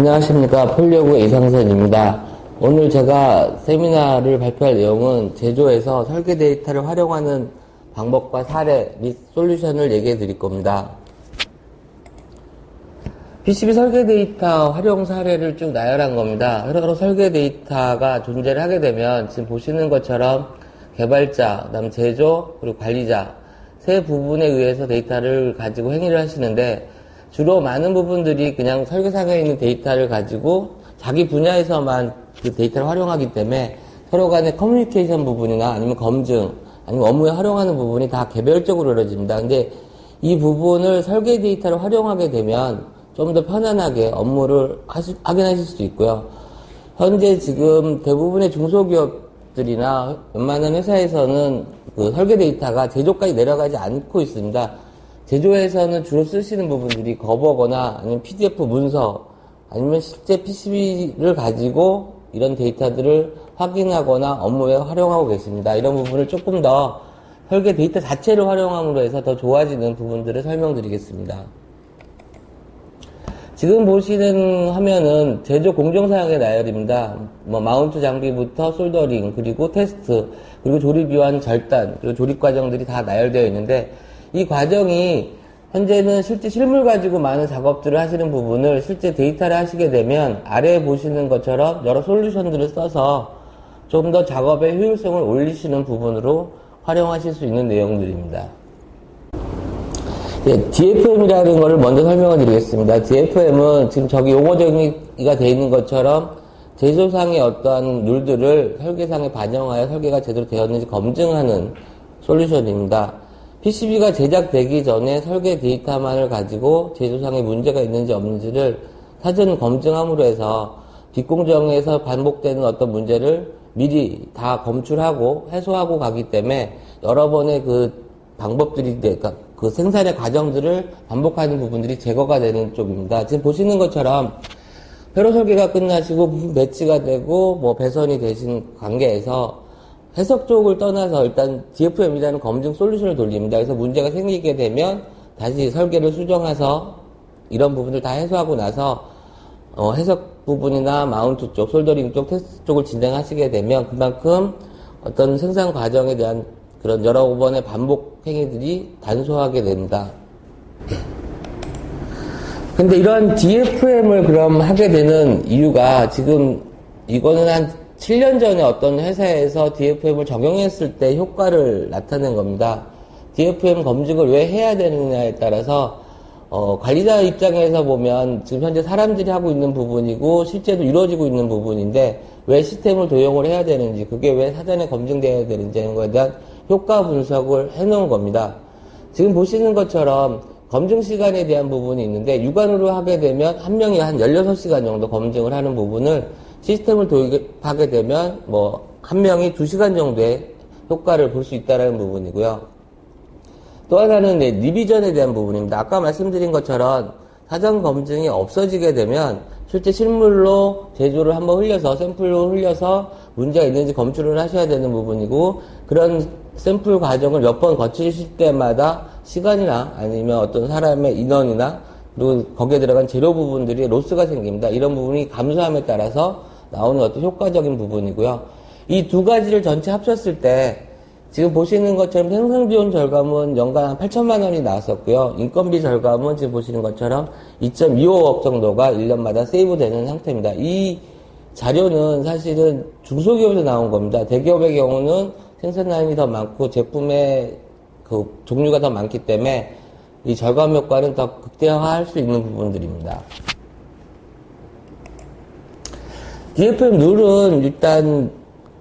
안녕하십니까. 폴리오구의 이상선입니다. 오늘 제가 세미나를 발표할 내용은 제조에서 설계 데이터를 활용하는 방법과 사례 및 솔루션을 얘기해 드릴 겁니다. PCB 설계 데이터 활용 사례를 쭉 나열한 겁니다. 여러 설계 데이터가 존재를 하게 되면 지금 보시는 것처럼 개발자, 그다음 제조, 그리고 관리자 세 부분에 의해서 데이터를 가지고 행위를 하시는데 주로 많은 부분들이 그냥 설계상에 있는 데이터를 가지고 자기 분야에서만 그 데이터를 활용하기 때문에 서로 간의 커뮤니케이션 부분이나 아니면 검증, 아니면 업무에 활용하는 부분이 다 개별적으로 이루어집니다. 근데 이 부분을 설계 데이터를 활용하게 되면 좀 더 편안하게 업무를 확인하실 수 있고요. 현재 지금 대부분의 중소기업들이나 웬만한 회사에서는 그 설계 데이터가 제조까지 내려가지 않고 있습니다. 제조에서는 주로 쓰시는 부분들이 거버거나 아니면 PDF 문서 아니면 실제 PCB를 가지고 이런 데이터들을 확인하거나 업무에 활용하고 계십니다. 이런 부분을 조금 더 설계 데이터 자체를 활용함으로 해서 더 좋아지는 부분들을 설명드리겠습니다. 지금 보시는 화면은 제조 공정사양의 나열입니다. 마운트 장비부터 솔더링, 그리고 테스트, 그리고 조립 위한 절단, 그리고 조립 과정들이 다 나열되어 있는데 이 과정이 현재는 실제 실물 가지고 많은 작업들을 하시는 부분을 실제 데이터를 하시게 되면 아래에 보시는 것처럼 여러 솔루션들을 써서 좀 더 작업의 효율성을 올리시는 부분으로 활용하실 수 있는 내용들입니다. DFM이라는 것을 먼저 설명을 드리겠습니다. DFM은 지금 저기 용어 정의가 되어 있는 것처럼 제조상의 어떠한 룰들을 설계상에 반영하여 설계가 제대로 되었는지 검증하는 솔루션입니다. PCB가 제작되기 전에 설계 데이터만을 가지고 제조상에 문제가 있는지 없는지를 사전 검증함으로 해서 뒷공정에서 반복되는 어떤 문제를 미리 다 검출하고 해소하고 가기 때문에 여러 번의 그 방법들이, 그러니까 그 생산의 과정들을 반복하는 부분들이 제거가 되는 쪽입니다. 지금 보시는 것처럼 회로 설계가 끝나시고 배치가 되고 뭐 배선이 되신 관계에서 해석 쪽을 떠나서 일단 DFM이라는 검증 솔루션을 돌립니다. 그래서 문제가 생기게 되면 다시 설계를 수정해서 이런 부분을 다 해소하고 나서 해석 부분이나 마운트 쪽, 솔더링 쪽, 테스트 쪽을 진행하시게 되면 그만큼 어떤 생산 과정에 대한 그런 여러 번의 반복 행위들이 단소하게 된다. 근데 이런 DFM을 그럼 하게 되는 이유가 지금 이거는 한 7년 전에 어떤 회사에서 DFM을 적용했을 때 효과를 나타낸 겁니다. DFM 검증을 왜 해야 되느냐에 따라서 관리자 입장에서 보면 지금 현재 사람들이 하고 있는 부분이고 실제로 이루어지고 있는 부분인데 왜 시스템을 도용을 해야 되는지, 그게 왜 사전에 검증되어야 되는지 하는 것에 대한 효과 분석을 해놓은 겁니다. 지금 보시는 것처럼 검증 시간에 대한 부분이 있는데 육안으로 하게 되면 한 명이 한 16시간 정도 검증을 하는 부분을 시스템을 도입하게 되면 한 명이 2시간 정도의 효과를 볼 수 있다는 부분이고요. 또 하나는 리비전에 대한 부분입니다. 아까 말씀드린 것처럼 사전 검증이 없어지게 되면 실제 실물로 제조를 한번 흘려서 샘플로 흘려서 문제가 있는지 검출을 하셔야 되는 부분이고, 그런 샘플 과정을 몇 번 거치실 때마다 시간이나 아니면 어떤 사람의 인원이나 그리고 거기에 들어간 재료 부분들이 로스가 생깁니다. 이런 부분이 감소함에 따라서 나오는 어떤 효과적인 부분이고요. 이 두 가지를 전체 합쳤을 때 지금 보시는 것처럼 생산비용 절감은 연간 한 8천만 원이 나왔었고요. 인건비 절감은 지금 보시는 것처럼 2.25억 정도가 1년마다 세이브되는 상태입니다. 이 자료는 사실은 중소기업에서 나온 겁니다. 대기업의 경우는 생산 라인이 더 많고 제품의 그 종류가 더 많기 때문에 이 절감 효과는 더 극대화할 수 있는 부분들입니다. DFM 룰은 일단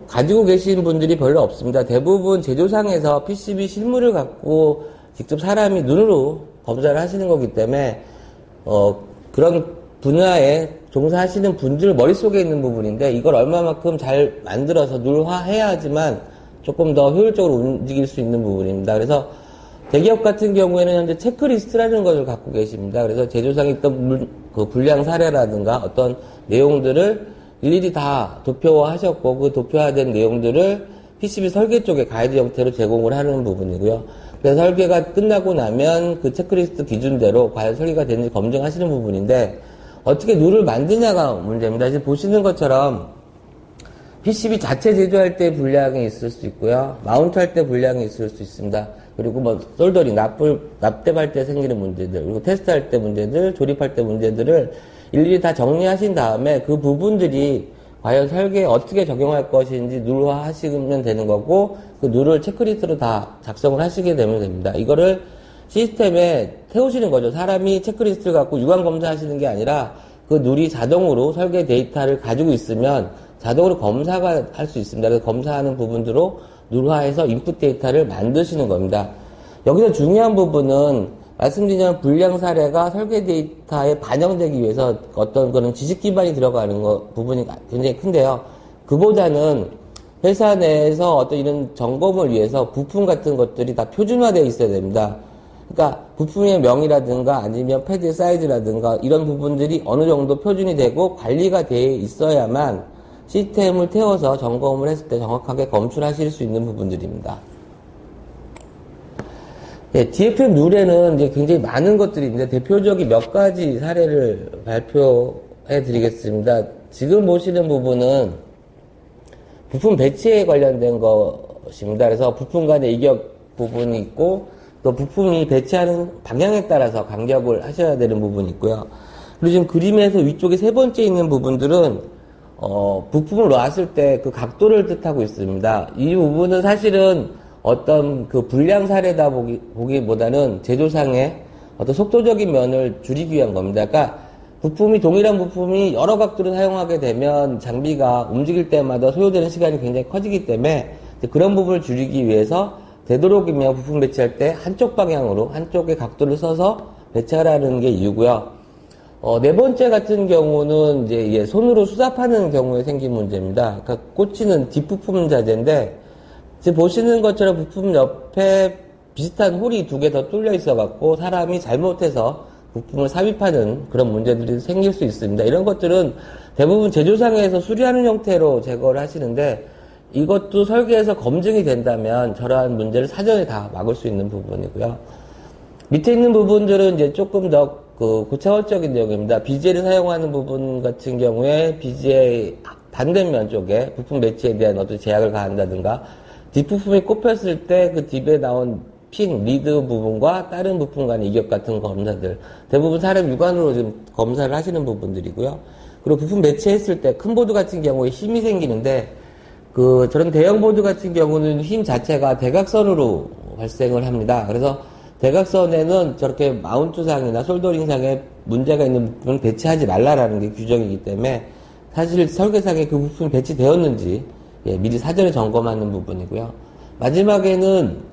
가지고 계신 분들이 별로 없습니다. 대부분 제조상에서 PCB 실물을 갖고 직접 사람이 눈으로 검사를 하시는 거기 때문에 그런 분야에 종사하시는 분들 머릿속에 있는 부분인데 이걸 얼마만큼 잘 만들어서 룰화해야 하지만 조금 더 효율적으로 움직일 수 있는 부분입니다. 그래서 대기업 같은 경우에는 현재 체크리스트라는 것을 갖고 계십니다. 그래서 제조상에 있던 그 불량 사례라든가 어떤 내용들을 일일이 다 도표화하셨고 그 도표화된 내용들을 PCB 설계 쪽에 가이드 형태로 제공을 하는 부분이고요. 그래서 설계가 끝나고 나면 그 체크리스트 기준대로 과연 설계가 되는지 검증하시는 부분인데 어떻게 누를 만드냐가 문제입니다. 지금 보시는 것처럼 PCB 자체 제조할 때 불량이 있을 수 있고요. 마운트할 때 불량이 있을 수 있습니다. 그리고 뭐 솔더링, 납땜할 때 생기는 문제들, 그리고 테스트할 때 문제들, 조립할 때 문제들을 일일이 다 정리하신 다음에 그 부분들이 과연 설계에 어떻게 적용할 것인지 누르하시면 되는 거고, 그 누를 체크리스트로 다 작성을 하시게 되면 됩니다. 이거를 시스템에 태우시는 거죠. 사람이 체크리스트를 갖고 유관 검사하시는 게 아니라 그 누리 자동으로 설계 데이터를 가지고 있으면 자동으로 검사가 할 수 있습니다. 그래서 검사하는 부분으로 누르화해서 인풋 데이터를 만드시는 겁니다. 여기서 중요한 부분은 말씀드린 불량 사례가 설계 데이터에 반영되기 위해서 어떤 그런 지식 기반이 들어가는 부분이 굉장히 큰데요. 그보다는 회사 내에서 어떤 이런 점검을 위해서 부품 같은 것들이 다 표준화되어 있어야 됩니다. 그러니까 부품의 명이라든가 아니면 패드 사이즈라든가 이런 부분들이 어느 정도 표준이 되고 관리가 되어 있어야만 시스템을 태워서 점검을 했을 때 정확하게 검출하실 수 있는 부분들입니다. 예, DFM 룰에는 이제 굉장히 많은 것들이 있는데 대표적인 몇 가지 사례를 발표해 드리겠습니다. 지금 보시는 부분은 부품 배치에 관련된 것입니다. 그래서 부품 간의 이격 부분이 있고 또 부품이 배치하는 방향에 따라서 간격을 하셔야 되는 부분이 있고요. 그리고 지금 그림에서 위쪽에 세 번째 있는 부분들은 부품을 놨을 때 그 각도를 뜻하고 있습니다. 이 부분은 사실은 어떤 그 불량 사례다 보기보다는 제조상의 어떤 속도적인 면을 줄이기 위한 겁니다. 그러니까 동일한 부품이 여러 각도로 사용하게 되면 장비가 움직일 때마다 소요되는 시간이 굉장히 커지기 때문에 그런 부분을 줄이기 위해서 되도록이면 부품 배치할 때 한쪽 방향으로 한쪽의 각도를 써서 배치하라는 게 이유고요. 네 번째 같은 경우는 이제 손으로 수납하는 경우에 생긴 문제입니다. 그러니까 꽂히는 뒷부품 자재인데 지금 보시는 것처럼 부품 옆에 비슷한 홀이 두 개 더 뚫려 있어 갖고 사람이 잘못해서 부품을 삽입하는 그런 문제들이 생길 수 있습니다. 이런 것들은 대부분 제조상에서 수리하는 형태로 제거를 하시는데 이것도 설계에서 검증이 된다면 저러한 문제를 사전에 다 막을 수 있는 부분이고요. 밑에 있는 부분들은 이제 조금 더 고차원적인 내용입니다. BGA를 사용하는 부분 같은 경우에 BGA 반대면 쪽에 부품 배치에 대한 어떤 제약을 가한다든가 뒷부품이 꼽혔을 때 그 뒷에 나온 핀, 리드 부분과 다른 부품 간의 이격 같은 검사들 대부분 사람 육안으로 지금 검사를 하시는 부분들이고요. 그리고 부품 배치했을 때 큰 보드 같은 경우에 힘이 생기는데 저런 대형 보드 같은 경우는 힘 자체가 대각선으로 발생을 합니다. 그래서 대각선에는 저렇게 마운트상이나 솔더링상에 문제가 있는 부분을 배치하지 말라라는 게 규정이기 때문에 사실 설계상에 그 부품이 배치되었는지 미리 사전에 점검하는 부분이고요. 마지막에는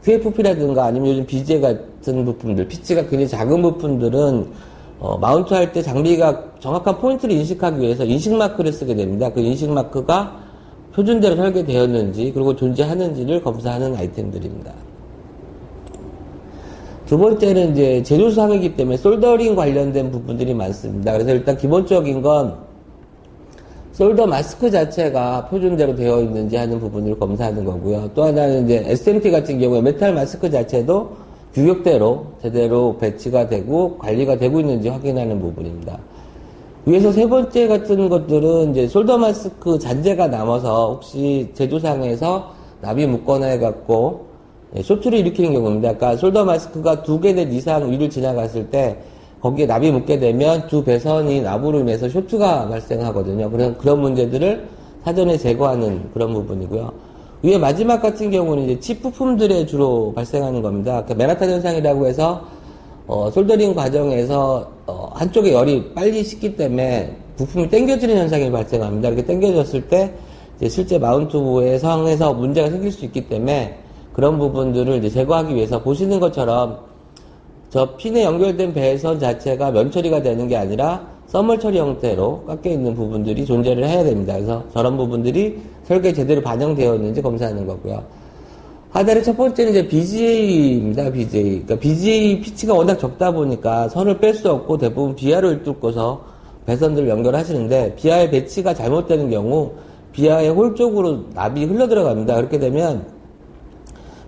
QFP라든가 아니면 요즘 BGA 같은 부품들, 피치가 굉장히 작은 부품들은 마운트할 때 장비가 정확한 포인트를 인식하기 위해서 인식 마크를 쓰게 됩니다. 그 인식 마크가 표준대로 설계되었는지 그리고 존재하는지를 검사하는 아이템들입니다. 두 번째는 이제 제조상이기 때문에 솔더링 관련된 부분들이 많습니다. 그래서 일단 기본적인 건 솔더 마스크 자체가 표준대로 되어 있는지 하는 부분을 검사하는 거고요. 또 하나는 이제 SMT 같은 경우에 메탈 마스크 자체도 규격대로 제대로 배치가 되고 관리가 되고 있는지 확인하는 부분입니다. 위에서 세 번째 같은 것들은 이제 솔더 마스크 잔재가 남아서 혹시 제조상에서 납이 묻거나 해갖고 쇼트를 일으키는 경우입니다. 그러니까 솔더 마스크가 2개 넷 이상 위를 지나갔을 때 거기에 납이 묻게 되면 두 배선이 납으로 인해서 쇼트가 발생하거든요. 그런 문제들을 사전에 제거하는 그런 부분이고요. 위에 마지막 같은 경우는 이제 칩 부품들에 주로 발생하는 겁니다. 그러니까 맨하탄 현상이라고 해서 솔더링 과정에서 한쪽에 열이 빨리 식기 때문에 부품이 당겨지는 현상이 발생합니다. 이렇게 당겨졌을 때 이제 실제 마운트부의 상황에서 문제가 생길 수 있기 때문에 그런 부분들을 이제 제거하기 위해서 보시는 것처럼 저 핀에 연결된 배선 자체가 면 처리가 되는 게 아니라 썸멀 처리 형태로 깎여 있는 부분들이 존재를 해야 됩니다. 그래서 저런 부분들이 설계에 제대로 반영되어 있는지 검사하는 거고요. 하단의 첫 번째는 이제 BGA입니다. BGA. 그러니까 BGA 피치가 워낙 적다 보니까 선을 뺄 수 없고 대부분 비하를 뚫고서 배선들을 연결하시는데 비하의 배치가 잘못되는 경우 비하의 홀 쪽으로 납이 흘러 들어갑니다. 그렇게 되면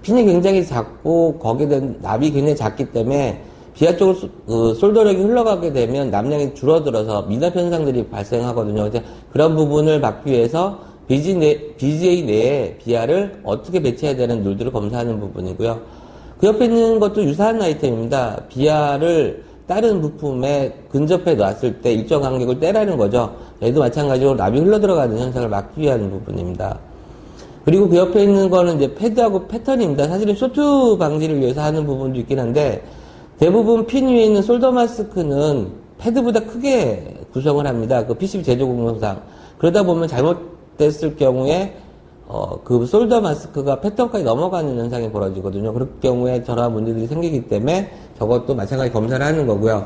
핀이 굉장히 작고 거기에 대한 납이 굉장히 작기 때문에 비하 쪽으로 솔더력이 흘러가게 되면 납량이 줄어들어서 미납 현상들이 발생하거든요. 그래서 그런 부분을 막기 위해서 BGA 내에 비하를 어떻게 배치해야 되는 룰들을 검사하는 부분이고요. 그 옆에 있는 것도 유사한 아이템입니다. 비하를 다른 부품에 근접해 놨을 때 일정 간격을 떼라는 거죠. 얘도 마찬가지로 납이 흘러들어가는 현상을 막기 위한 부분입니다. 그리고 그 옆에 있는 거는 이제 패드하고 패턴입니다. 사실은 쇼트 방지를 위해서 하는 부분도 있긴 한데, 대부분 핀 위에 있는 솔더 마스크는 패드보다 크게 구성을 합니다. 그 PCB 제조 공정상. 그러다 보면 잘못됐을 경우에 그 솔더 마스크가 패턴까지 넘어가는 현상이 벌어지거든요. 그럴 경우에 저런 문제들이 생기기 때문에 저것도 마찬가지 검사를 하는 거고요.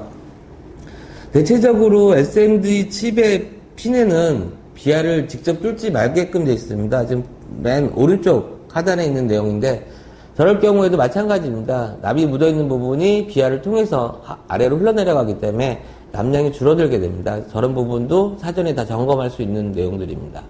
대체적으로 SMD 칩의 핀에는 비하를 직접 뚫지 말게끔 되어 있습니다. 지금 맨 오른쪽 하단에 있는 내용인데, 저럴 경우에도 마찬가지입니다. 납이 묻어있는 부분이 비하를 통해서 아래로 흘러내려가기 때문에 납량이 줄어들게 됩니다. 저런 부분도 사전에 다 점검할 수 있는 내용들입니다.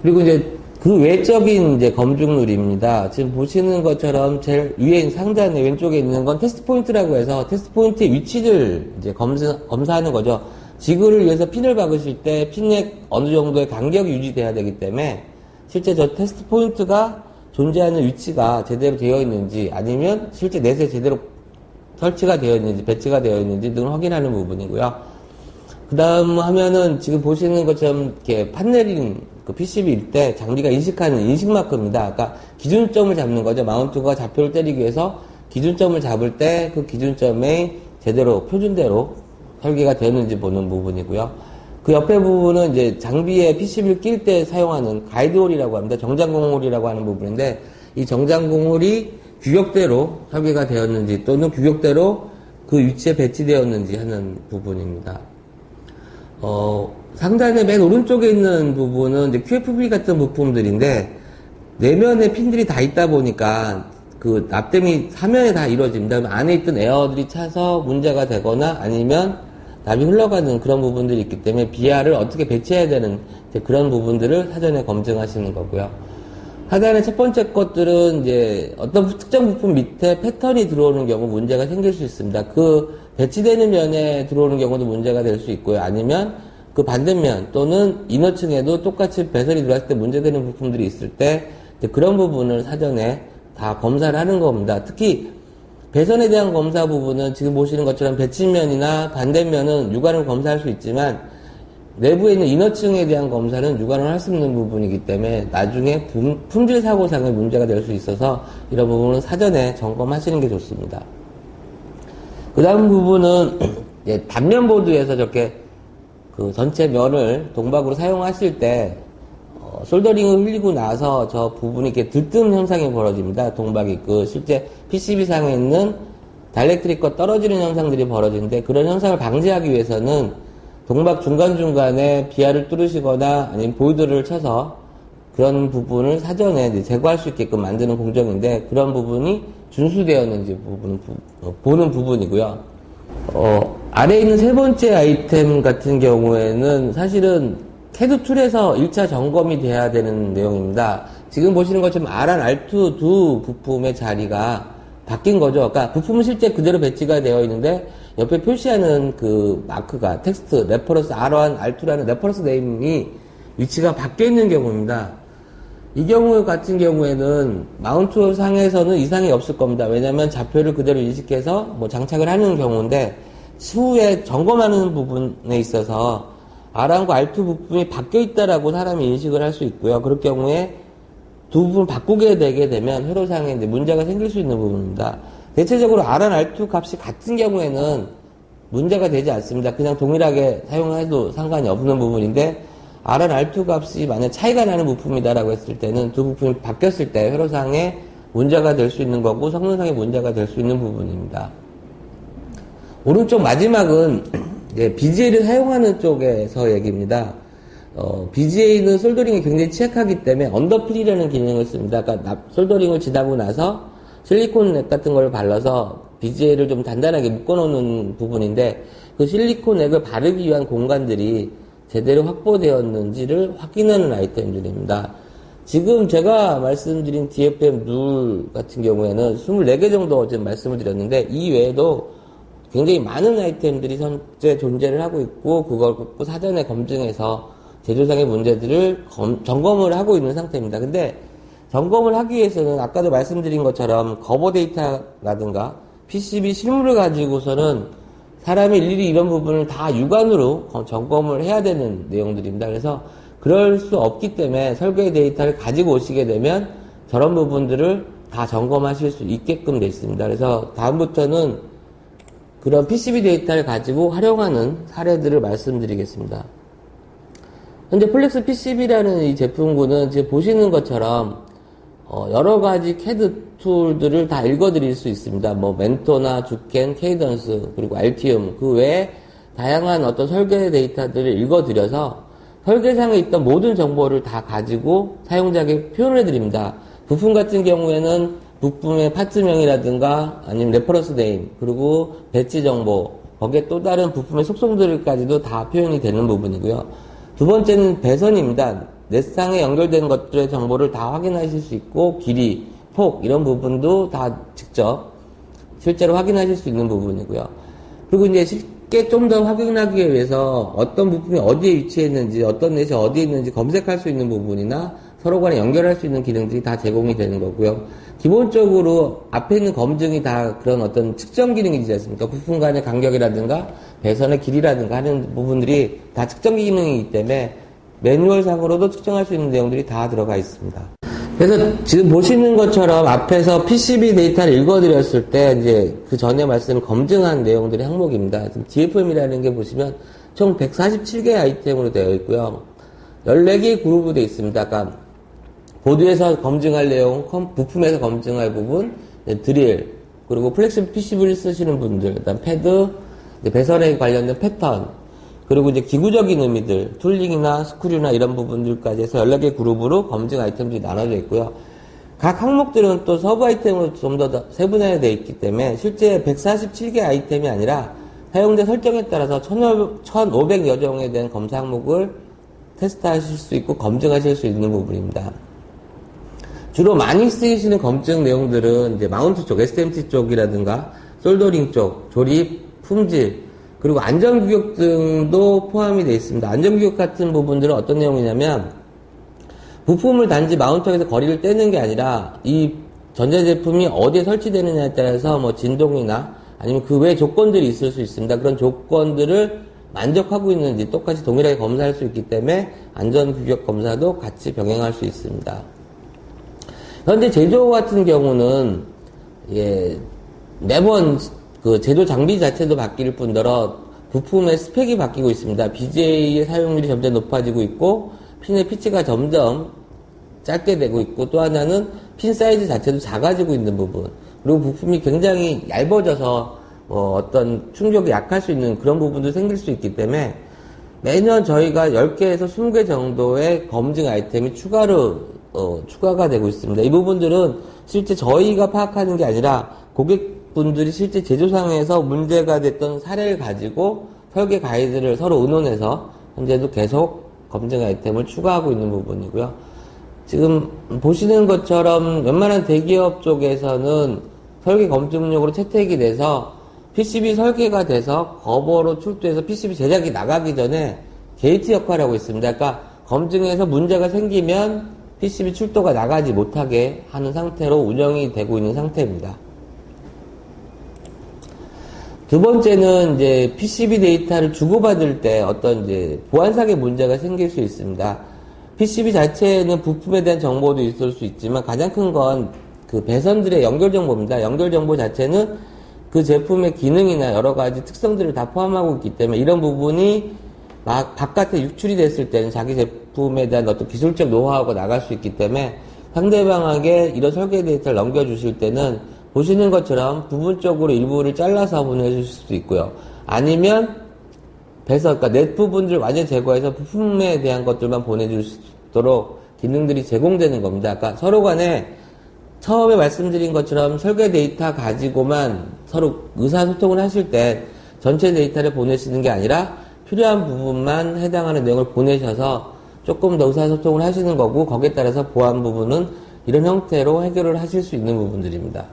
그리고 이제 그 외적인 이제 검증률입니다. 지금 보시는 것처럼 제일 위에 상단에 왼쪽에 있는 건 테스트 포인트라고 해서 테스트 포인트의 위치를 이제 검사하는 거죠. 지그를 위해서 핀을 박으실 때 핀의 어느 정도의 간격이 유지돼야 되기 때문에 실제 저 테스트 포인트가 존재하는 위치가 제대로 되어 있는지, 아니면 실제 넷에 제대로 설치가 되어 있는지, 배치가 되어 있는지 등을 확인하는 부분이고요. 그 다음 화면은 지금 보시는 것처럼 이렇게 판 내린 그 PCB일 때 장비가 인식하는 인식 마크입니다. 그러니까 기준점을 잡는 거죠. 마운트가 좌표를 때리기 위해서 기준점을 잡을 때 그 기준점에 제대로 표준대로 설계가 되었는지 보는 부분이고요. 그 옆에 부분은 이제 장비에 PCB를 낄 때 사용하는 가이드홀이라고 합니다. 정장공홀이라고 하는 부분인데, 이 정장공홀이 규격대로 설계가 되었는지 또는 규격대로 그 위치에 배치되었는지 하는 부분입니다. 상단에 맨 오른쪽에 있는 부분은 이제 QFB 같은 부품들인데, 내면에 핀들이 다 있다 보니까 그 납땜이 사면에 다 이루어집니다. 안에 있던 에어들이 차서 문제가 되거나 아니면 납이 흘러가는 그런 부분들이 있기 때문에 비하를 어떻게 배치해야 되는 그런 부분들을 사전에 검증하시는 거고요. 하단의 첫 번째 것들은 이제 어떤 특정 부품 밑에 패턴이 들어오는 경우 문제가 생길 수 있습니다. 그 배치되는 면에 들어오는 경우도 문제가 될 수 있고요. 아니면 그 반대면 또는 인어층에도 똑같이 배선이 들어왔을 때 문제되는 부품들이 있을 때 그런 부분을 사전에 다 검사를 하는 겁니다. 특히 배선에 대한 검사 부분은 지금 보시는 것처럼 배치면이나 반대면은 육안으로 검사할 수 있지만, 내부에 있는 인어층에 대한 검사는 육안으로 할 수 없는 부분이기 때문에 나중에 품질 사고상의 문제가 될 수 있어서 이런 부분은 사전에 점검하시는 게 좋습니다. 그 다음 부분은 단면 보드에서 저렇게 그 전체 면을 동박으로 사용하실 때 솔더링을 흘리고 나서 저 부분이 이렇게 들뜬 현상이 벌어집니다. 동박이 실제 PCB상에 있는 다이렉트릭과 떨어지는 현상들이 벌어지는데, 그런 현상을 방지하기 위해서는 동박 중간중간에 비하를 뚫으시거나 아니면 보이드를 쳐서 그런 부분을 사전에 제거할 수 있게끔 만드는 공정인데, 그런 부분이 준수되었는지 보는 부분이고요. 아래에 있는 세 번째 아이템 같은 경우에는 사실은 CAD 툴에서 1차 점검이 돼야 되는 내용입니다. 지금 보시는 것처럼 R1, R2 두 부품의 자리가 바뀐 거죠. 그러니까 부품은 실제 그대로 배치가 되어 있는데 옆에 표시하는 그 마크가 텍스트, 레퍼런스 R1, R2라는 레퍼런스 네임이 위치가 바뀌어 있는 경우입니다. 이 경우 같은 경우에는 마운트 상에서는 이상이 없을 겁니다. 왜냐하면 좌표를 그대로 인식해서 장착을 하는 경우인데, 추후에 점검하는 부분에 있어서 R하고 R2 부품이 바뀌어 있다라고 사람이 인식을 할 수 있고요. 그럴 경우에 두 부분을 바꾸게 되게 되면 회로상에 이제 문제가 생길 수 있는 부분입니다. 대체적으로 R1, R2 값이 같은 경우에는 문제가 되지 않습니다. 그냥 동일하게 사용해도 상관이 없는 부분인데, R1, R2 값이 만약 차이가 나는 부품이다라고 했을 때는 두 부품이 바뀌었을 때 회로상에 문제가 될 수 있는 거고, 성능상에 문제가 될 수 있는 부분입니다. 오른쪽 마지막은 BGA를 사용하는 쪽에서 얘기입니다. BGA는 솔더링이 굉장히 취약하기 때문에 언더필이라는 기능을 씁니다. 그러니까 솔더링을 지나고 나서 실리콘 액 같은 걸 발라서 BGA를 좀 단단하게 묶어놓는 부분인데, 그 실리콘 액을 바르기 위한 공간들이 제대로 확보되었는지를 확인하는 아이템들입니다. 지금 제가 말씀드린 DFM 룰 같은 경우에는 24개 정도 지금 말씀을 드렸는데, 이 외에도 굉장히 많은 아이템들이 현재 존재를 하고 있고, 그걸 갖고 사전에 검증해서 제조상의 문제들을 점검을 하고 있는 상태입니다. 근데 점검을 하기 위해서는 아까도 말씀드린 것처럼 거버 데이터라든가 PCB 실물을 가지고서는 사람이 일일이 이런 부분을 다 육안으로 점검을 해야 되는 내용들입니다. 그래서 그럴 수 없기 때문에 설계 데이터를 가지고 오시게 되면 저런 부분들을 다 점검하실 수 있게끔 되어 있습니다. 그래서 다음부터는 그런 PCB 데이터를 가지고 활용하는 사례들을 말씀드리겠습니다. 현재 플렉스 PCB라는 이 제품군은 지금 보시는 것처럼 여러 가지 CAD 툴들을 다 읽어드릴 수 있습니다. 뭐 멘토나 주켄, 케이던스, 그리고 알티움, 그 외에 다양한 어떤 설계 데이터들을 읽어드려서 설계상에 있던 모든 정보를 다 가지고 사용자에게 표현을 해드립니다. 부품 같은 경우에는 부품의 파츠명이라든가 아니면 레퍼런스 네임, 그리고 배치 정보, 거기에 또 다른 부품의 속성들까지도 다 표현이 되는 부분이고요. 두 번째는 배선입니다. 넷상에 연결된 것들의 정보를 다 확인하실 수 있고, 길이, 폭, 이런 부분도 다 직접 실제로 확인하실 수 있는 부분이고요. 그리고 이제 쉽게 좀 더 확인하기 위해서 어떤 부품이 어디에 위치해 있는지, 어떤 넷이 어디에 있는지 검색할 수 있는 부분이나 서로 간에 연결할 수 있는 기능들이 다 제공이 되는 거고요. 기본적으로 앞에 있는 검증이 다 그런 어떤 측정 기능이지 않습니까? 부품 간의 간격이라든가 배선의 길이라든가 하는 부분들이 다 측정 기능이기 때문에 매뉴얼상으로도 측정할 수 있는 내용들이 다 들어가 있습니다. 그래서 지금 보시는 것처럼 앞에서 PCB 데이터를 읽어드렸을 때 이제 그 전에 말씀 검증한 내용들의 항목입니다. 지금 DFM이라는 게 보시면 총 147개 아이템으로 되어 있고요. 14개의 그룹으로 되어 있습니다. 아까 보드에서 검증할 내용, 부품에서 검증할 부분, 드릴, 그리고 플렉시블 PCB를 쓰시는 분들, 그다음 패드, 배선에 관련된 패턴, 그리고 이제 기구적인 의미들, 툴링이나 스크류나 이런 부분들까지 해서 14개 그룹으로 검증 아이템들이 나눠져 있고요. 각 항목들은 또 서브 아이템으로 좀 더 세분화되어 있기 때문에 실제 147개 아이템이 아니라 사용자 설정에 따라서 1,500여 종에 대한 검사 항목을 테스트하실 수 있고 검증하실 수 있는 부분입니다. 주로 많이 쓰이시는 검증 내용들은 이제 마운트 쪽, SMT 쪽이라든가 솔더링 쪽, 조립, 품질, 그리고 안전규격 등도 포함이 되어 있습니다. 안전규격 같은 부분들은 어떤 내용이냐면 부품을 단지 마운트에서 거리를 떼는 게 아니라 이 전자제품이 어디에 설치되느냐에 따라서 뭐 진동이나 아니면 그 외 조건들이 있을 수 있습니다. 그런 조건들을 만족하고 있는지 똑같이 동일하게 검사할 수 있기 때문에 안전규격 검사도 같이 병행할 수 있습니다. 현재 제조 같은 경우는 매번 그 제조 장비 자체도 바뀔 뿐더러 부품의 스펙이 바뀌고 있습니다. BJ의 사용률이 점점 높아지고 있고 핀의 피치가 점점 짧게 되고 있고 또 하나는 핀 사이즈 자체도 작아지고 있는 부분, 그리고 부품이 굉장히 얇아져서 어떤 충격이 약할 수 있는 그런 부분도 생길 수 있기 때문에 매년 저희가 10개에서 20개 정도의 검증 아이템이 추가가 되고 있습니다. 이 부분들은 실제 저희가 파악하는 게 아니라 고객분들이 실제 제조상에서 문제가 됐던 사례를 가지고 설계 가이드를 서로 의논해서 현재도 계속 검증 아이템을 추가하고 있는 부분이고요. 지금 보시는 것처럼 웬만한 대기업 쪽에서는 설계 검증용으로 채택이 돼서 PCB 설계가 돼서 거버로 출두해서 PCB 제작이 나가기 전에 게이트 역할을 하고 있습니다. 그러니까 검증에서 문제가 생기면 PCB 출도가 나가지 못하게 하는 상태로 운영이 되고 있는 상태입니다. 두 번째는 이제 PCB 데이터를 주고받을 때 어떤 이제 보안상의 문제가 생길 수 있습니다. PCB 자체에는 부품에 대한 정보도 있을 수 있지만 가장 큰 건 그 배선들의 연결 정보입니다. 연결 정보 자체는 그 제품의 기능이나 여러 가지 특성들을 다 포함하고 있기 때문에 이런 부분이 막 바깥에 유출이 됐을 때는 자기 제품에 대한 어떤 기술적 노하우가 나갈 수 있기 때문에 상대방에게 이런 설계 데이터를 넘겨주실 때는 보시는 것처럼 부분적으로 일부를 잘라서 보내주실 수도 있고요. 아니면 배선, 그러니까 넷 부분들을 완전히 제거해서 부품에 대한 것들만 보내줄 수 있도록 기능들이 제공되는 겁니다. 그러니까 서로 간에 처음에 말씀드린 것처럼 설계 데이터 가지고만 서로 의사소통을 하실 때 전체 데이터를 보내시는 게 아니라 필요한 부분만 해당하는 내용을 보내셔서 조금 더 의사소통을 하시는 거고, 거기에 따라서 보안 부분은 이런 형태로 해결을 하실 수 있는 부분들입니다.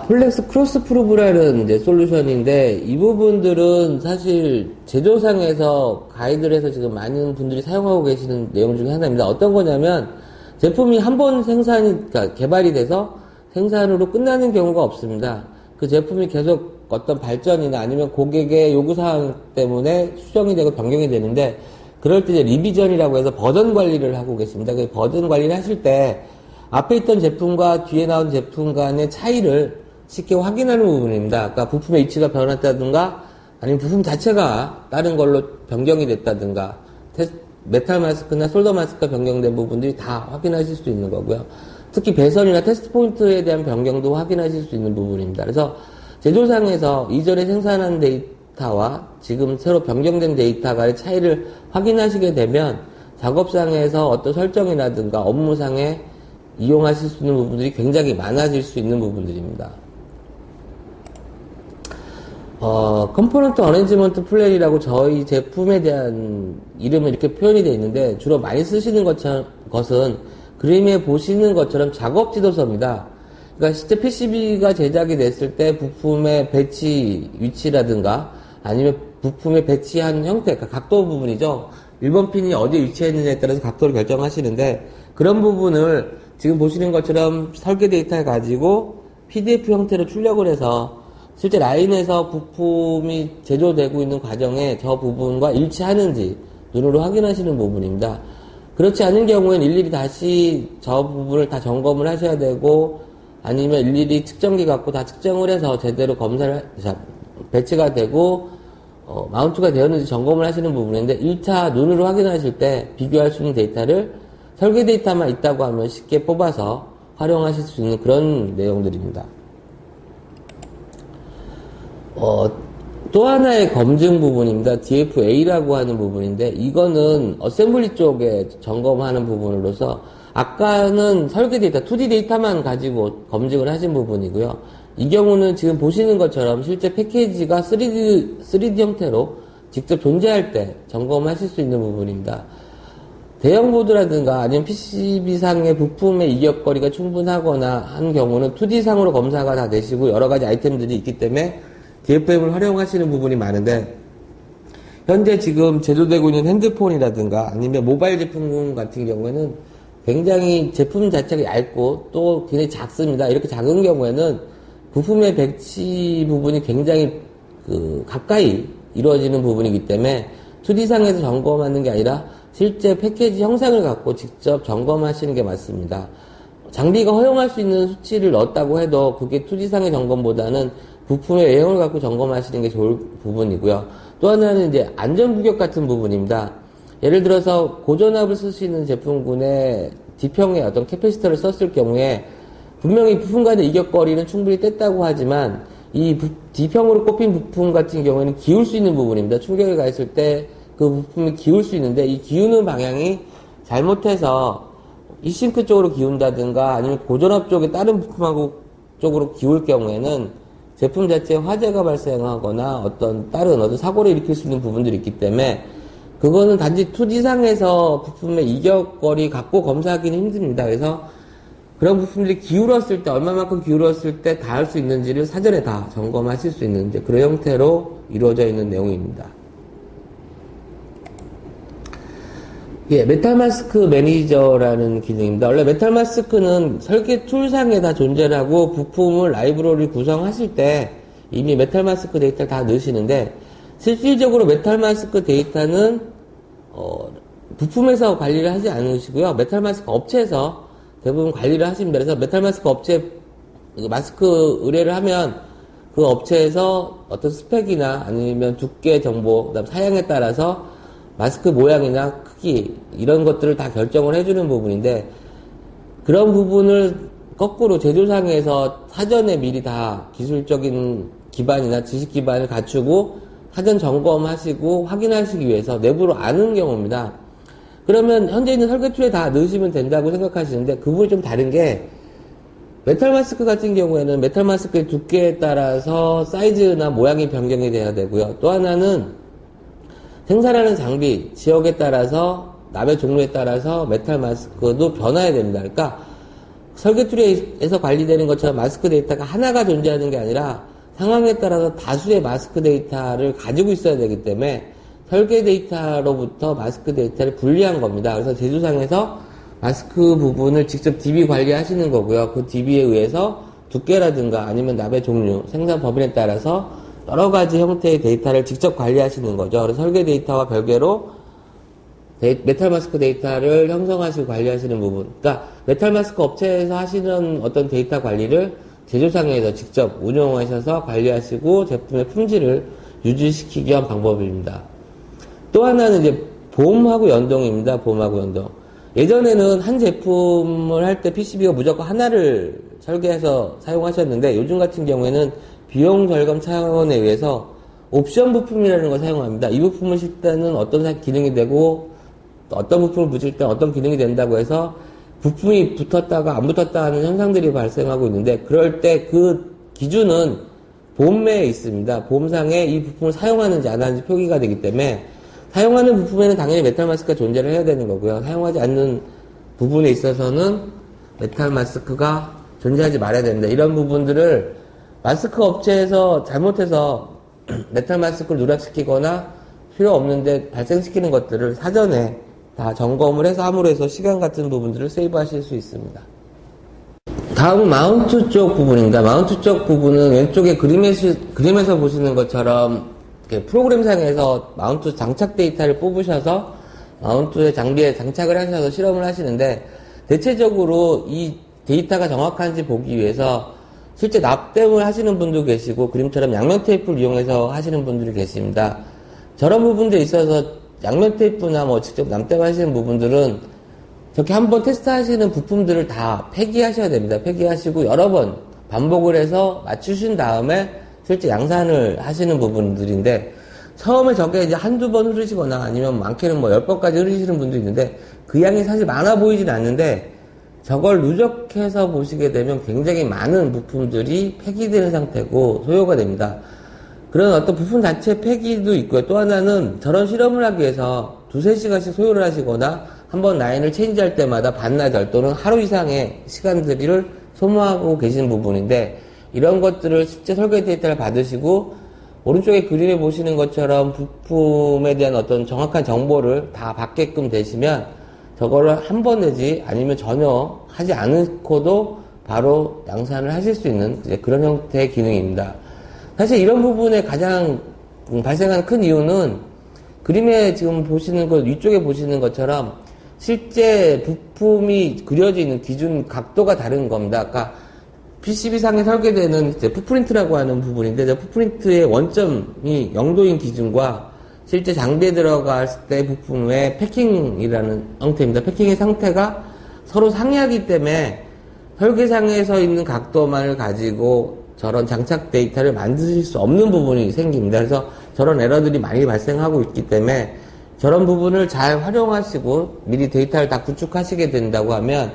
폴렉스 크로스 프로브라는 이제 솔루션인데, 이 부분들은 사실 제조상에서 가이드를 해서 지금 많은 분들이 사용하고 계시는 내용 중에 하나입니다. 어떤 거냐면, 제품이 한 번 그러니까 개발이 돼서 생산으로 끝나는 경우가 없습니다. 그 제품이 계속 어떤 발전이나 아니면 고객의 요구사항 때문에 수정이 되고 변경이 되는데, 그럴 때 이제 리비전이라고 해서 버전 관리를 하고 계십니다. 그 버전 관리를 하실 때, 앞에 있던 제품과 뒤에 나온 제품 간의 차이를 쉽게 확인하는 부분입니다. 그러니까 부품의 위치가 변했다든가, 아니면 부품 자체가 다른 걸로 변경이 됐다든가, 메탈 마스크나 솔더 마스크가 변경된 부분들이 다 확인하실 수 있는 거고요. 특히 배선이나 테스트 포인트에 대한 변경도 확인하실 수 있는 부분입니다. 그래서 제조상에서 이전에 생산한 데이터와 지금 새로 변경된 데이터가의 차이를 확인하시게 되면 작업상에서 어떤 설정이라든가 업무상에 이용하실 수 있는 부분들이 굉장히 많아질 수 있는 부분들입니다. 컴포넌트 어레인지먼트 플랜이라고 저희 제품에 대한 이름은 이렇게 표현이 되어 있는데, 주로 많이 쓰시는 것은 그림에 보시는 것처럼 작업 지도서입니다. 그러니까 실제 PCB가 제작이 됐을 때 부품의 배치 위치라든가 아니면 부품의 배치한 형태, 그러니까 각도 부분이죠. 1번 핀이 어디에 위치했느냐에 따라서 각도를 결정하시는데, 그런 부분을 지금 보시는 것처럼 설계 데이터를 가지고 PDF 형태로 출력을 해서 실제 라인에서 부품이 제조되고 있는 과정에 저 부분과 일치하는지 눈으로 확인하시는 부분입니다. 그렇지 않은 경우에는 일일이 다시 저 부분을 다 점검을 하셔야 되고, 아니면 일일이 측정기 갖고 다 측정을 해서 제대로 배치가 되고 마운트가 되었는지 점검을 하시는 부분인데, 1차 눈으로 확인하실 때 비교할 수 있는 데이터를 설계 데이터만 있다고 하면 쉽게 뽑아서 활용하실 수 있는 그런 내용들입니다. 또 하나의 검증 부분입니다. DFA라고 하는 부분인데, 이거는 어셈블리 쪽에 점검하는 부분으로서, 아까는 설계 데이터, 2D 데이터만 가지고 검증을 하신 부분이고요. 이 경우는 지금 보시는 것처럼 실제 패키지가 3D 형태로 직접 존재할 때 점검하실 수 있는 부분입니다. 대형 보드라든가 아니면 PCB상의 부품의 이격거리가 충분하거나 한 경우는 2D상으로 검사가 다 되시고 여러 가지 아이템들이 있기 때문에 DFM을 활용하시는 부분이 많은데, 현재 지금 제조되고 있는 핸드폰이라든가 아니면 모바일 제품 같은 경우에는 굉장히 제품 자체가 얇고 또 굉장히 작습니다. 이렇게 작은 경우에는 부품의 배치 부분이 굉장히 가까이 이루어지는 부분이기 때문에 2D상에서 점검하는 게 아니라 실제 패키지 형상을 갖고 직접 점검하시는 게 맞습니다. 장비가 허용할 수 있는 수치를 넣었다고 해도 그게 2D상의 점검보다는 부품의 외형을 갖고 점검하시는 게 좋을 부분이고요. 또 하나는 이제 안전구격 같은 부분입니다. 예를 들어서 고전압을 쓰시는 제품군의 D평에 어떤 캐패시터를 썼을 경우에 분명히 부품 간의 이격거리는 충분히 뗐다고 하지만 이 D평으로 꼽힌 부품 같은 경우에는 기울 수 있는 부분입니다. 충격이 가했을 때 그 부품이 기울 수 있는데, 이 기우는 방향이 잘못해서 히싱크 쪽으로 기운다든가 아니면 고전압 쪽에 다른 부품하고 쪽으로 기울 경우에는 제품 자체에 화재가 발생하거나 어떤 사고를 일으킬 수 있는 부분들이 있기 때문에 그거는 단지 2D상에서 부품의 이격거리 갖고 검사하기는 힘듭니다. 그래서 그런 부품들이 기울었을 때 얼마만큼 기울었을 때 닿을 수 있는지를 사전에 다 점검하실 수 있는데, 그런 형태로 이루어져 있는 내용입니다. 예, 메탈 마스크 매니저라는 기능입니다. 원래 메탈 마스크는 설계 툴상에 다 존재를 하고 부품을 라이브러리 구성하실 때 이미 메탈 마스크 데이터를 다 넣으시는데, 실질적으로 메탈 마스크 데이터는 부품에서 관리를 하지 않으시고요. 메탈 마스크 업체에서 대부분 관리를 하십니다. 그래서 메탈 마스크 업체 마스크 의뢰를 하면 그 업체에서 어떤 스펙이나 아니면 두께 정보, 그다음 사양에 따라서 마스크 모양이나 크기 이런 것들을 다 결정을 해주는 부분인데, 그런 부분을 거꾸로 제조상에서 사전에 미리 다 기술적인 기반이나 지식 기반을 갖추고 사전 점검하시고 확인하시기 위해서 내부로 아는 경우입니다. 그러면 현재 있는 설계 툴에 다 넣으시면 된다고 생각하시는데, 그 부분이 좀 다른 게, 메탈 마스크 같은 경우에는 메탈 마스크의 두께에 따라서 사이즈나 모양이 변경이 돼야 되고요. 또 하나는 생산하는 장비, 지역에 따라서, 납의 종류에 따라서 메탈 마스크도 변화해야 됩니다. 그러니까 설계 툴에서 관리되는 것처럼 마스크 데이터가 하나가 존재하는 게 아니라 상황에 따라서 다수의 마스크 데이터를 가지고 있어야 되기 때문에 설계 데이터로부터 마스크 데이터를 분리한 겁니다. 그래서 제조상에서 마스크 부분을 직접 DB 관리하시는 거고요. 그 DB에 의해서 두께라든가 아니면 납의 종류, 생산 법인에 따라서 여러 가지 형태의 데이터를 직접 관리하시는 거죠. 그래서 설계 데이터와 별개로 메탈 마스크 데이터를 형성하시고 관리하시는 부분. 그러니까 메탈 마스크 업체에서 하시는 어떤 데이터 관리를 제조상에서 직접 운영하셔서 관리하시고 제품의 품질을 유지시키기 위한 방법입니다. 또 하나는 이제 보험하고 연동입니다. 보험하고 연동. 예전에는 한 제품을 할 때 PCB가 무조건 하나를 설계해서 사용하셨는데 요즘 같은 경우에는 비용 절감 차원에 의해서 옵션 부품이라는 걸 사용합니다. 이 부품을 실 때는 어떤 기능이 되고 어떤 부품을 붙일 때 어떤 기능이 된다고 해서 부품이 붙었다가 안 붙었다 하는 현상들이 발생하고 있는데 그럴 때 그 기준은 보험매에 있습니다. 보험상에 이 부품을 사용하는지 안 하는지 표기가 되기 때문에 사용하는 부품에는 당연히 메탈 마스크가 존재를 해야 되는 거고요. 사용하지 않는 부분에 있어서는 메탈 마스크가 존재하지 말아야 됩니다. 이런 부분들을 마스크 업체에서 잘못해서 메탈 마스크를 누락시키거나 필요 없는데 발생시키는 것들을 사전에 다 점검을 해서 함으로 해서 시간 같은 부분들을 세이브 하실 수 있습니다. 다음은 마운트 쪽 부분입니다. 마운트 쪽 부분은 왼쪽에 그림에서 보시는 것처럼 프로그램상에서 마운트 장착 데이터를 뽑으셔서 마운트의 장비에 장착을 하셔서 실험을 하시는데 대체적으로 이 데이터가 정확한지 보기 위해서 실제 납땜을 하시는 분도 계시고 그림처럼 양면 테이프를 이용해서 하시는 분들이 계십니다. 저런 부분들에 있어서 양면 테이프나 뭐 직접 납땜 하시는 부분들은 저렇게 한번 테스트 하시는 부품들을 다 폐기하셔야 됩니다. 폐기하시고 여러 번 반복을 해서 맞추신 다음에 실제 양산을 하시는 부분들인데 처음에 저게 이제 한두 번 흐르시거나 아니면 많게는 뭐 10번까지 흐르시는 분도 있는데 그 양이 사실 많아 보이진 않는데 저걸 누적해서 보시게 되면 굉장히 많은 부품들이 폐기되는 상태고 소요가 됩니다. 그런 어떤 부품 자체 폐기도 있고요. 또 하나는 저런 실험을 하기 위해서 2-3시간씩 소요를 하시거나 한번 라인을 체인지할 때마다 반나절 또는 하루 이상의 시간들을 소모하고 계시는 부분인데 이런 것들을 실제 설계 데이터를 받으시고 오른쪽에 그림에 보시는 것처럼 부품에 대한 어떤 정확한 정보를 다 받게끔 되시면 저거를 한 번 내지 아니면 전혀 하지 않고도 바로 양산을 하실 수 있는 이제 그런 형태의 기능입니다. 사실 이런 부분에 가장 발생하는 큰 이유는 그림에 지금 보시는 것, 위쪽에 보시는 것처럼 실제 부품이 그려져 있는 기준 각도가 다른 겁니다. 그러니까 PCB상에 설계되는 이제 풋프린트라고 하는 부분인데, 저 풋프린트의 원점이 0도인 기준과 실제 장비에 들어갔을 때 부품의 패킹이라는 형태입니다. 패킹의 상태가 서로 상이하기 때문에 설계상에서 있는 각도만을 가지고 저런 장착 데이터를 만드실 수 없는 부분이 생깁니다. 그래서 저런 에러들이 많이 발생하고 있기 때문에 저런 부분을 잘 활용하시고 미리 데이터를 다 구축하시게 된다고 하면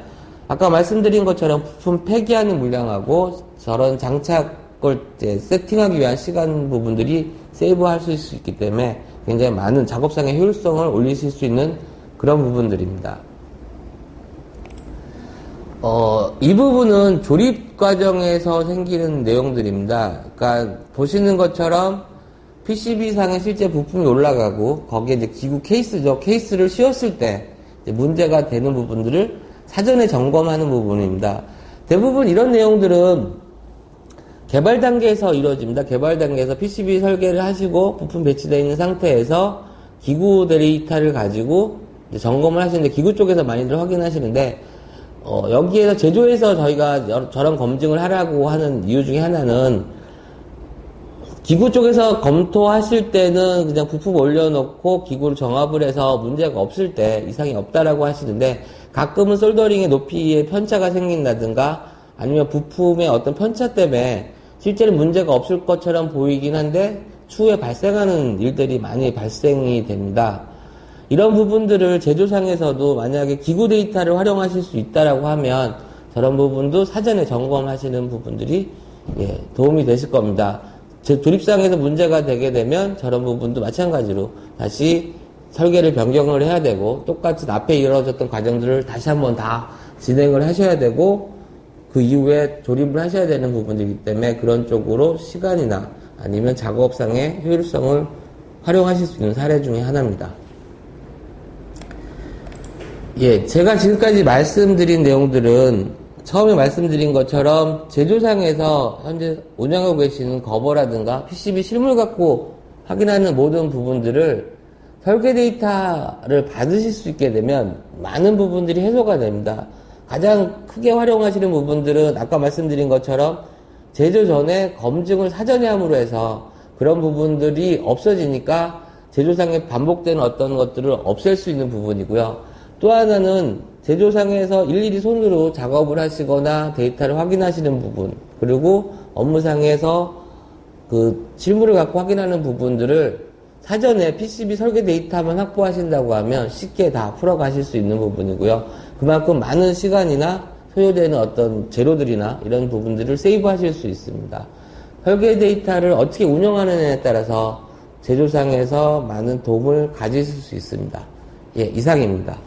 아까 말씀드린 것처럼 부품 폐기하는 물량하고 저런 장착을 이제 세팅하기 위한 시간 부분들이 세이브할 수 있기 때문에 굉장히 많은 작업상의 효율성을 올리실 수 있는 그런 부분들입니다. 이 부분은 조립 과정에서 생기는 내용들입니다. 그러니까 보시는 것처럼 PCB상에 실제 부품이 올라가고 거기에 이제 기구 케이스죠. 케이스를 씌웠을 때 문제가 되는 부분들을 사전에 점검하는 부분입니다. 대부분 이런 내용들은 개발 단계에서 이루어집니다. 개발 단계에서 PCB 설계를 하시고 부품 배치되어 있는 상태에서 기구 데이터를 가지고 점검을 하시는데 기구 쪽에서 많이들 확인하시는데 여기에서 제조에서 저희가 저런 검증을 하라고 하는 이유 중에 하나는 기구 쪽에서 검토하실 때는 그냥 부품 올려놓고 기구를 정합을 해서 문제가 없을 때 이상이 없다라고 하시는데 가끔은 솔더링의 높이에 편차가 생긴다든가 아니면 부품의 어떤 편차 때문에 실제는 문제가 없을 것처럼 보이긴 한데 추후에 발생하는 일들이 많이 발생이 됩니다. 이런 부분들을 제조상에서도 만약에 기구 데이터를 활용하실 수 있다라고 하면 저런 부분도 사전에 점검하시는 부분들이 도움이 되실 겁니다. 조립상에서 문제가 되게 되면 저런 부분도 마찬가지로 다시 설계를 변경을 해야 되고, 똑같이 앞에 이루어졌던 과정들을 다시 한번 다 진행을 하셔야 되고, 그 이후에 조립을 하셔야 되는 부분이기 때문에 그런 쪽으로 시간이나 아니면 작업상의 효율성을 활용하실 수 있는 사례 중에 하나입니다. 예, 제가 지금까지 말씀드린 내용들은 처음에 말씀드린 것처럼 제조상에서 현재 운영하고 계시는 거버라든가 PCB 실물 갖고 확인하는 모든 부분들을 설계 데이터를 받으실 수 있게 되면 많은 부분들이 해소가 됩니다. 가장 크게 활용하시는 부분들은 아까 말씀드린 것처럼 제조 전에 검증을 사전에 함으로 해서 그런 부분들이 없어지니까 제조상에 반복되는 어떤 것들을 없앨 수 있는 부분이고요. 또 하나는 제조상에서 일일이 손으로 작업을 하시거나 데이터를 확인하시는 부분, 그리고 업무상에서 그 실물을 갖고 확인하는 부분들을 사전에 PCB 설계 데이터만 확보하신다고 하면 쉽게 다 풀어가실 수 있는 부분이고요. 그만큼 많은 시간이나 소요되는 어떤 재료들이나 이런 부분들을 세이브 하실 수 있습니다. 설계 데이터를 어떻게 운영하느냐에 따라서 제조상에서 많은 도움을 가지실 수 있습니다. 예, 이상입니다.